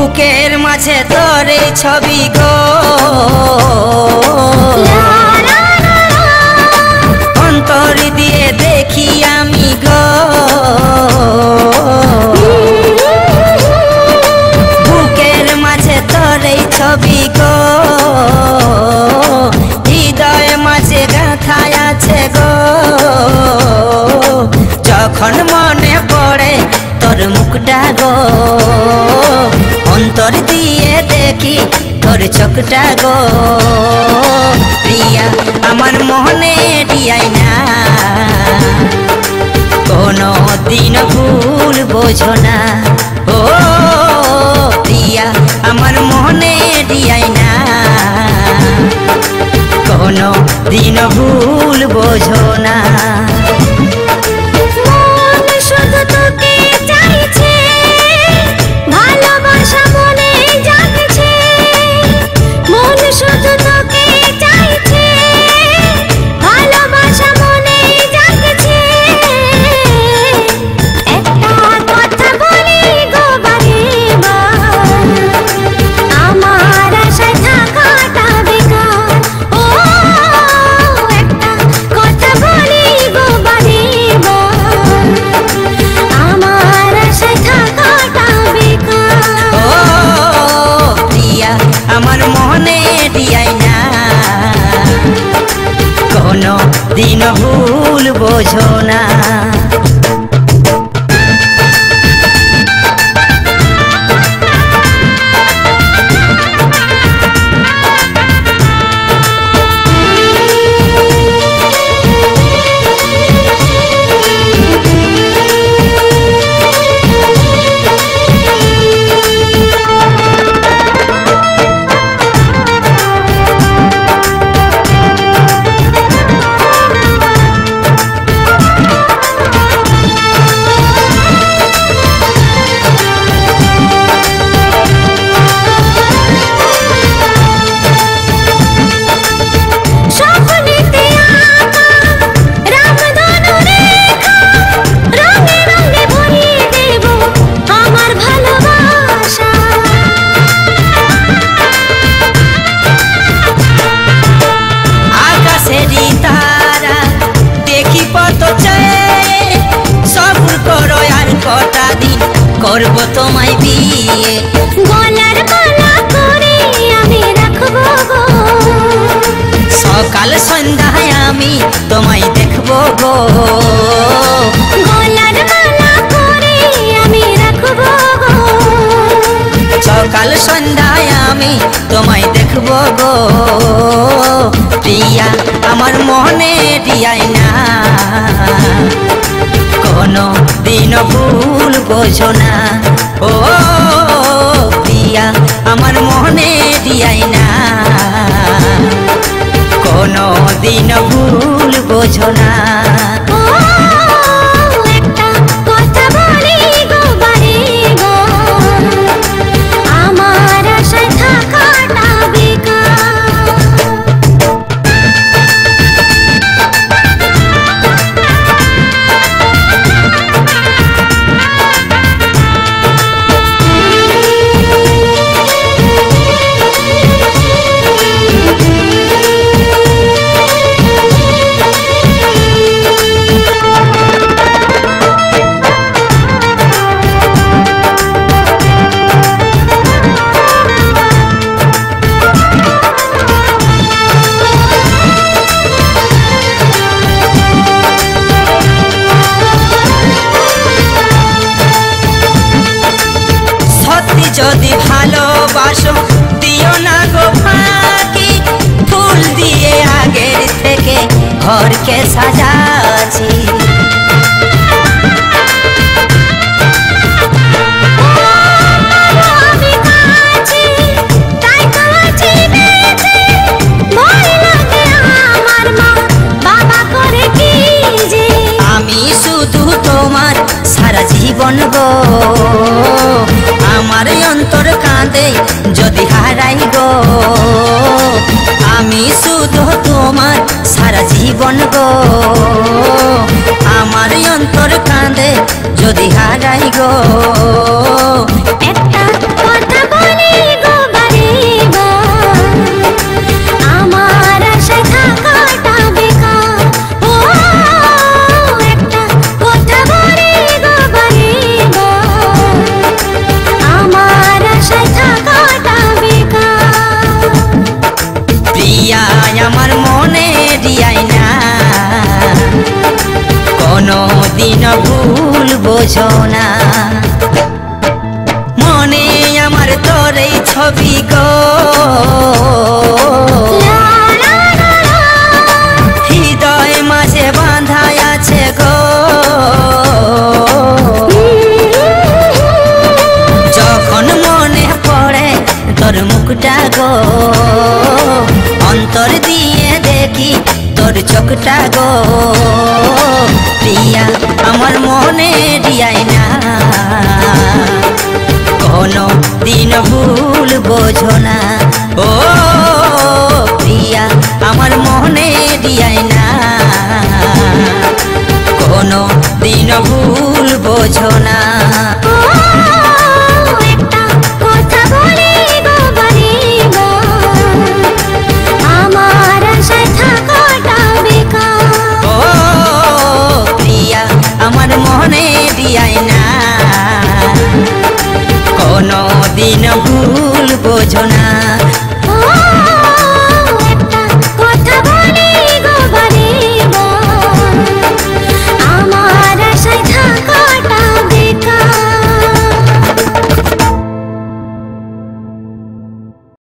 বুকের মাঝে তোরে ছবি গো অন্তর দিয়ে দেখি আমি গো বুকের মাঝে তোরে ছবি গো হৃদয় মাঝে গাঁথায় আছে গো যখন মনে পড়ে তোর মুখটা গো অন্তর দিয়ে দেখি তোর চোখটা গো প্রিয়া আমার মনে দিয়াই না কোনো দিন ভুল বোঝো না ও প্রিয়া আমার মনে দিয়াই না কোনো দিন ভুল বোঝো না দিন ভুল বোঝো না করব তোমায় বিয়ে গলার মালা করে আমি রাখবো গো সকাল সন্ধ্যায় আমি তোমায় দেখবো গো গলার মালা করে আমি রাখবো গো সকাল সন্ধ্যায় আমি তোমায় দেখবো গো প্রিয়া আমার মনে দিয়াই না কোনো দিন ভুল বোঝো না ও প্রিয়া আমার মনে দিয়াই না কোনো দিন ভুল বোঝো না যদি ভালোবাসো দিও না গো ফাঁকি, ফুল দিয়ে আগের থেকে ঘরকে সাজাচ্ছি। আমি শুধু তোমার সারা জীবন গো, আমার অন্তর কাঁদে যদি হারাই গো। আমি শুধু তোমার সারা জীবন গো, আমার অন্তর কাঁদে যদি হারাই গো। একটা কথা বলি গো বারেবার, আমার আশায় থাকাটা বেকার। ও একটা কথা বলি গো বারেবার, আমার আশায় থাকাটা বেকার। প্রিয়া আমার মনে দিয়াই না, কোনো দিন ভুল বোঝো না। মনে আমার তোর এই ছবি গো, হৃদয় মাঝে বাঁধা আছে গো। যখন মনে পড়ে তোর মুখটা গো, অন্তর দিয়ে দেখি তোর চোখটা গো। প্রিয়া আমার মনে দিয়াই না, কোনো দিন ভুল বোঝো না। ও প্রিয়া আমার মনে দিয়াই না, কোনো দিন ভুল বোঝো না।